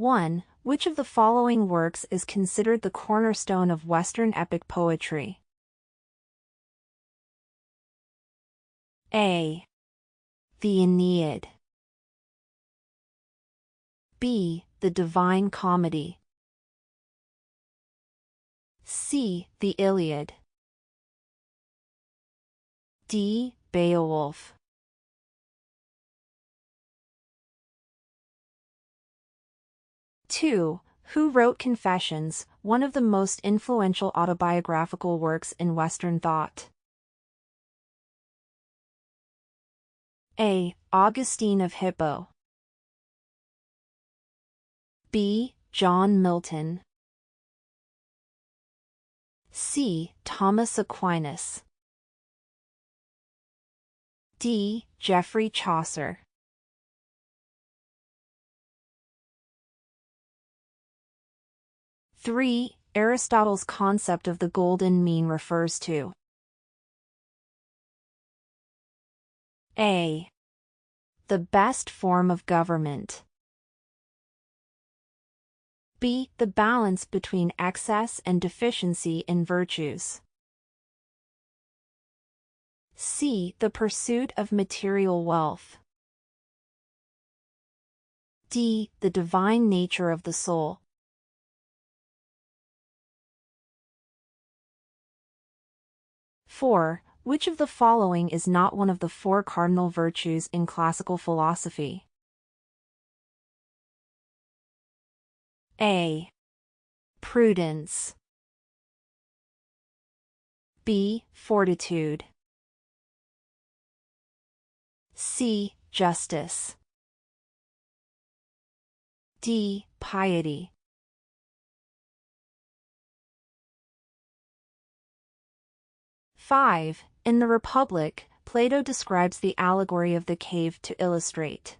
1. Which of the following works is considered the cornerstone of Western epic poetry? A. The Aeneid. B. The Divine Comedy. C. The Iliad. D. Beowulf. Two. Who wrote Confessions, one of the most influential autobiographical works in Western thought? A. Augustine of Hippo. B. John Milton. C. Thomas Aquinas. D. Geoffrey Chaucer. 3. Aristotle's concept of the golden mean refers to A. The best form of government. B. The balance between excess and deficiency in virtues. C. The pursuit of material wealth. D. The divine nature of the soul. 4. Which of the following is not one of the four cardinal virtues in classical philosophy? A. Prudence. B. Fortitude. C. Justice. D. Piety. 5. In the Republic, Plato describes the allegory of the cave to illustrate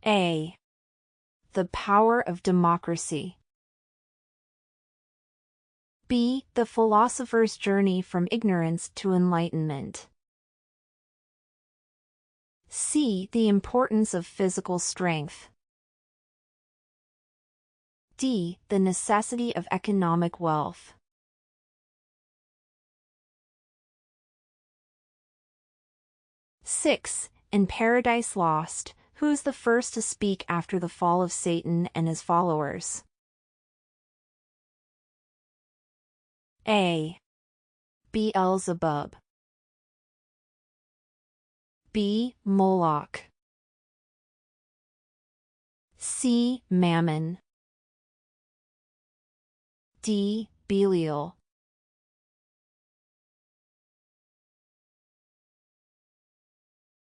A. The power of democracy. B. The philosopher's journey from ignorance to enlightenment. C. The importance of physical strength. D. The necessity of economic wealth. 6. In Paradise Lost, who is the first to speak after the fall of Satan and his followers? A. Beelzebub. B. Moloch. C. Mammon. D. Belial.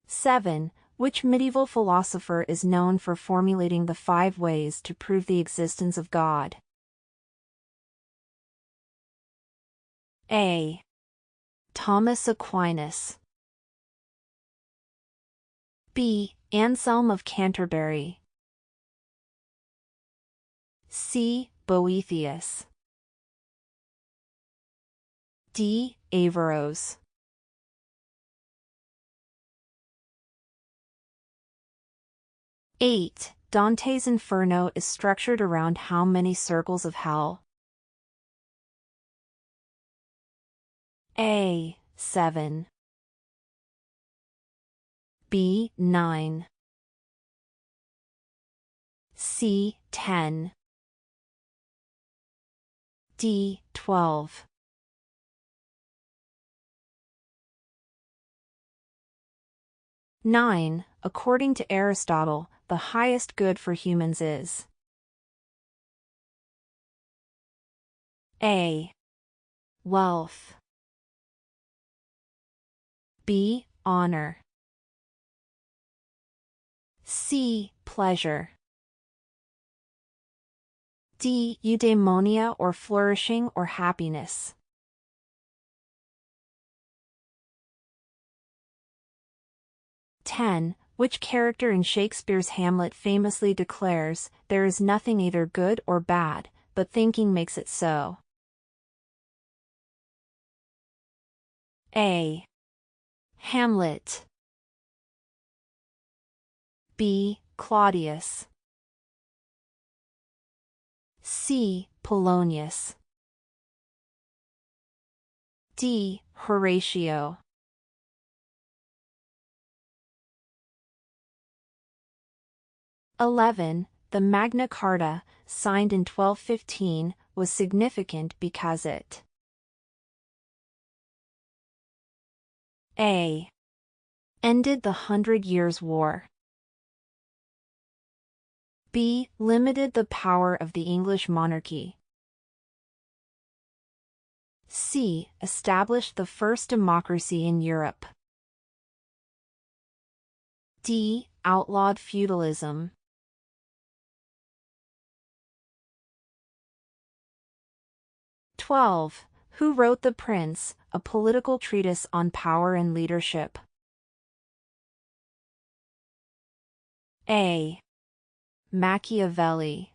7. Which medieval philosopher is known for formulating the 5 ways to prove the existence of God? A. Thomas Aquinas. B. Anselm of Canterbury. C. Boethius. D. Averroes. 8. Dante's Inferno is structured around how many circles of hell? A. 7. B. 9. C. 10. D. 12. 9. According to Aristotle, the highest good for humans is A. Wealth. B. Honor. C. Pleasure. D. Eudaimonia or flourishing or happiness. 10. Which character in Shakespeare's Hamlet famously declares, "There is nothing either good or bad, but thinking makes it so"? A. Hamlet. B. Claudius. C. Polonius. D. Horatio. The Magna Carta, signed in 1215, was significant because it A. Ended the 100 Years' War. B. Limited the power of the English monarchy. C. Established the first democracy in Europe. D. Outlawed feudalism. Who wrote The Prince, a political treatise on power and leadership? A. Machiavelli.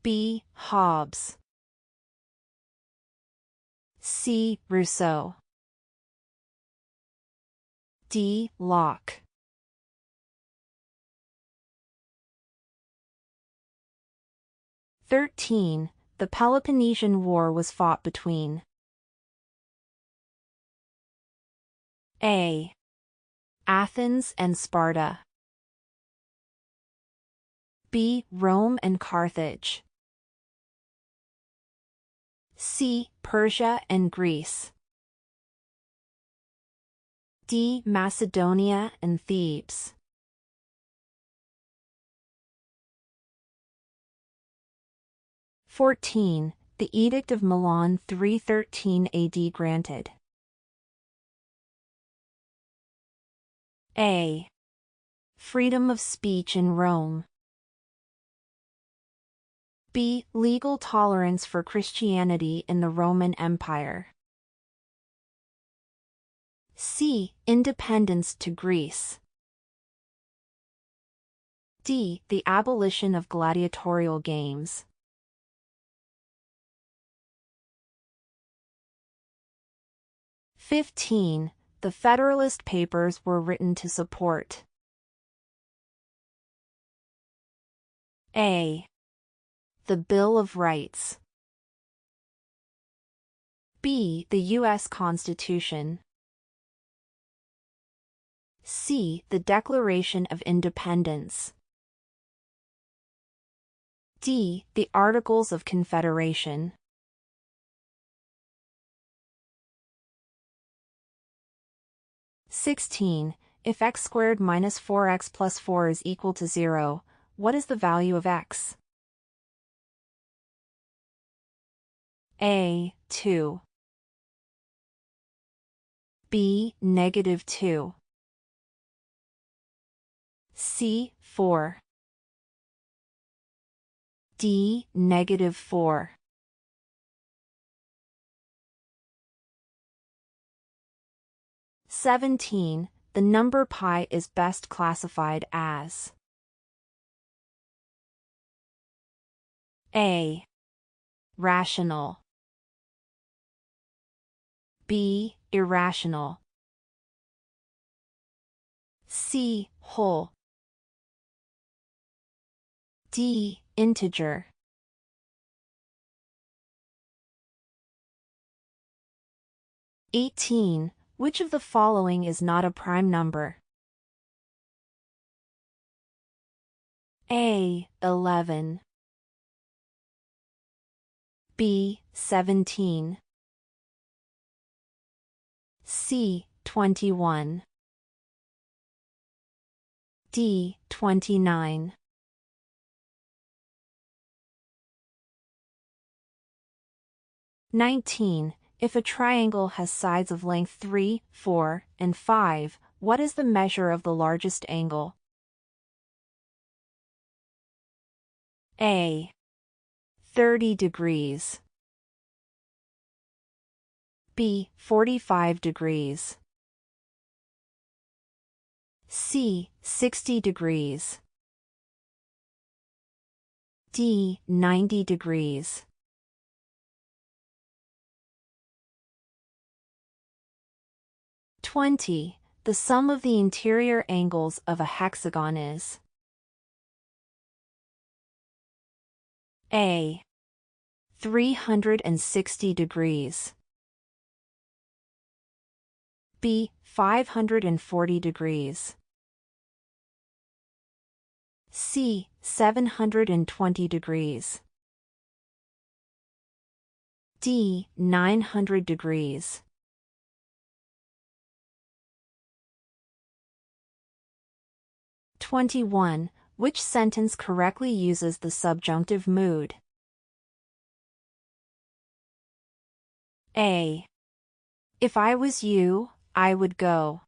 B. Hobbes. C. Rousseau. D. Locke. The Peloponnesian War was fought between A. Athens and Sparta. B. Rome and Carthage. C. Persia and Greece. D. Macedonia and Thebes. The Edict of Milan 313 AD granted A. Freedom of speech in Rome. B. Legal tolerance for Christianity in the Roman Empire. C. Independence to Greece. D. The abolition of gladiatorial games. The Federalist Papers were written to support A. The Bill of Rights. B. The U.S. Constitution. C. The Declaration of Independence. D. The Articles of Confederation. If x squared minus 4x plus 4 is equal to 0, what is the value of x? A. 2. B. Negative 2. C. 4. D. Negative 4. The number pi is best classified as A. Rational. B. Irrational. C. Whole. D. Integer. Which of the following is not a prime number? A. 11. B. 17. C. 21. D. 29. If a triangle has sides of length 3, 4, and 5, what is the measure of the largest angle? A. 30 degrees. B. 45 degrees. C. 60 degrees. D. 90 degrees. The The sum of the interior angles of a hexagon is A. 360 degrees, B. 540 degrees, C. 720 degrees, D. 900 degrees. (21) Which sentence correctly uses the subjunctive mood? A. If I was you, I would go.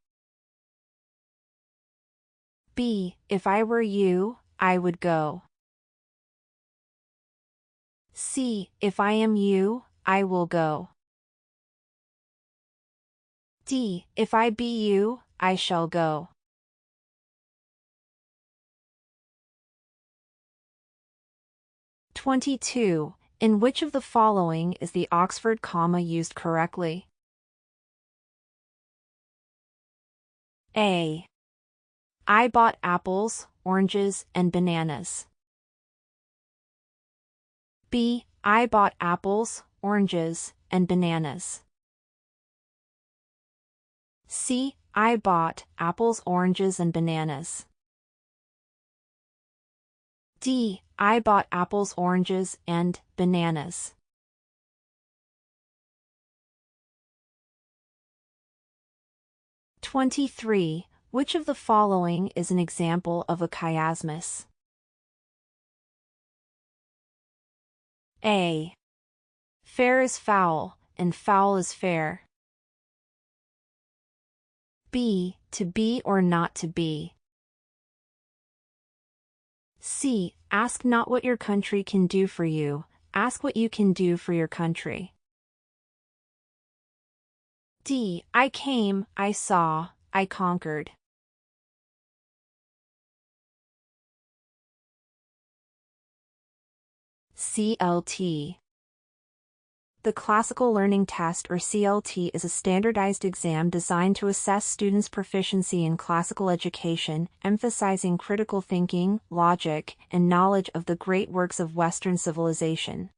B. If I were you, I would go. C. If I am you, I will go. D. If I be you, I shall go. (22) In which of the following is the Oxford comma used correctly? A. I bought apples, oranges, and bananas. B. I bought apples, oranges, and bananas. C. I bought apples, oranges, and bananas. D. I bought apples, oranges, and bananas. (23) Which of the following is an example of a chiasmus? A. Fair is foul, and foul is fair. B. To be or not to be. C. Ask not what your country can do for you, ask what you can do for your country. D. I came, I saw, I conquered. CLT. The Classical Learning Test or CLT is a standardized exam designed to assess students' proficiency in classical education, emphasizing critical thinking, logic, and knowledge of the great works of Western civilization.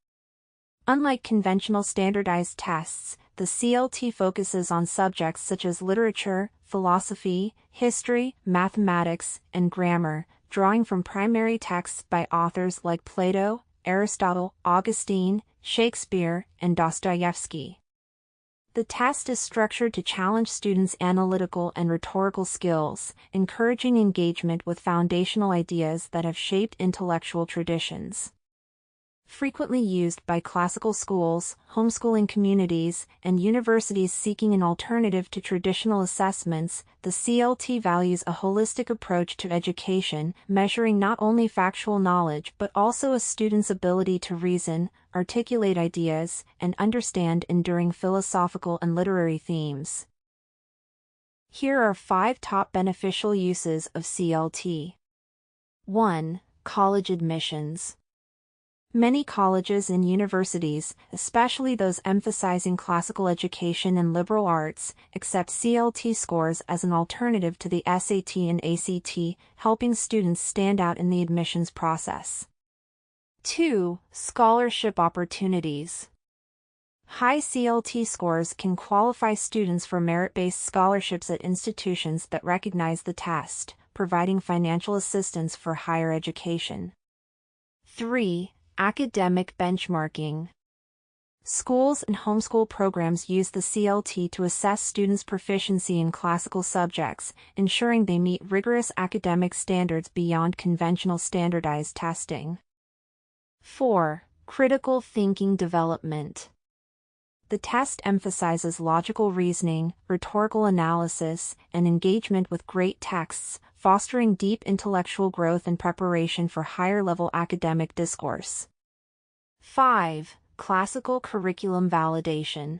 Unlike conventional standardized tests, the CLT focuses on subjects such as literature, philosophy, history, mathematics, and grammar, drawing from primary texts by authors like Plato, Aristotle, Augustine, Shakespeare, and Dostoevsky. The test is structured to challenge students' analytical and rhetorical skills, encouraging engagement with foundational ideas that have shaped intellectual traditions. Frequently used by classical schools, homeschooling communities, and universities seeking an alternative to traditional assessments, the CLT values a holistic approach to education, measuring not only factual knowledge but also a student's ability to reason, articulate ideas, and understand enduring philosophical and literary themes. Here are 5 top beneficial uses of CLT. 1. College admissions. Many colleges and universities, especially those emphasizing classical education and liberal arts, accept CLT scores as an alternative to the SAT and ACT, helping students stand out in the admissions process. 2. Scholarship opportunities. High CLT scores can qualify students for merit-based scholarships at institutions that recognize the test, providing financial assistance for higher education. 3. Academic benchmarking. Schools and homeschool programs use the CLT to assess students' proficiency in classical subjects, ensuring they meet rigorous academic standards beyond conventional standardized testing. 4. Critical thinking development. The test emphasizes logical reasoning, rhetorical analysis, and engagement with great texts, fostering deep intellectual growth and preparation for higher-level academic discourse. 5. Classical curriculum validation.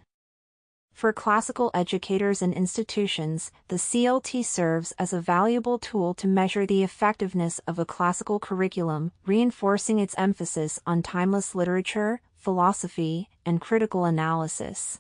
For classical educators and institutions, the CLT serves as a valuable tool to measure the effectiveness of a classical curriculum, reinforcing its emphasis on timeless literature, philosophy, and critical analysis.